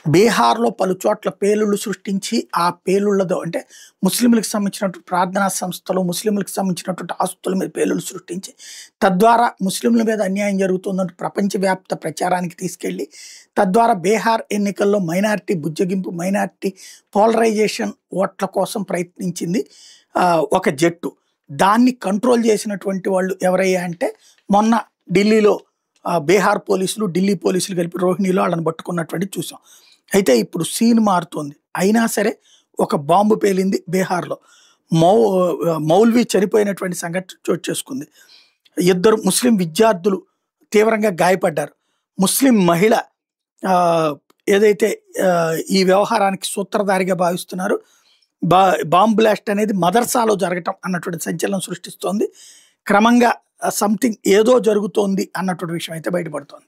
బీహార్‌లో పలుచోట్ల పేలుళ్లు సృష్టించి, ఆ పేలుళ్లతో అంటే ముస్లింలకు సంబంధించినటువంటి ప్రార్థనా సంస్థలు, ముస్లింలకు సంబంధించినటువంటి ఆస్తుల మీద పేలుళ్లు సృష్టించి, తద్వారా ముస్లింల మీద అన్యాయం జరుగుతుందంటూ ప్రపంచవ్యాప్త ప్రచారానికి తీసుకెళ్ళి, తద్వారా బీహార్ ఎన్నికల్లో మైనారిటీ బుజ్జగింపు, మైనారిటీ పోలరైజేషన్ ఓట్ల కోసం ప్రయత్నించింది ఒక జట్టు. దాన్ని కంట్రోల్ చేసినటువంటి వాళ్ళు ఎవరయ్యా అంటే, మొన్న ఢిల్లీలో బీహార్ పోలీసులు, ఢిల్లీ పోలీసులు కలిపి రోహిణిలో వాళ్ళని పట్టుకున్నటువంటిది చూసాం. అయితే ఇప్పుడు సీన్ మారుతోంది. అయినా సరే ఒక బాంబు పేలింది బీహార్‌లో. మౌ మౌల్వి చనిపోయినటువంటి సంఘటన చోటు చేసుకుంది. ఇద్దరు ముస్లిం విద్యార్థులు తీవ్రంగా గాయపడ్డారు. ముస్లిం మహిళ ఆహ్, ఏదైతే ఈ వ్యవహారానికి సూత్రధారిగా భావిస్తున్నారు. బాంబ్ బ్లాస్ట్ అనేది మదర్సాలో జరగటం అన్నటువంటి సంచలనం సృష్టిస్తోంది. క్రమంగా సంథింగ్ ఏదో జరుగుతోంది అన్నటువంటి విషయం అయితే బయటపడుతోంది.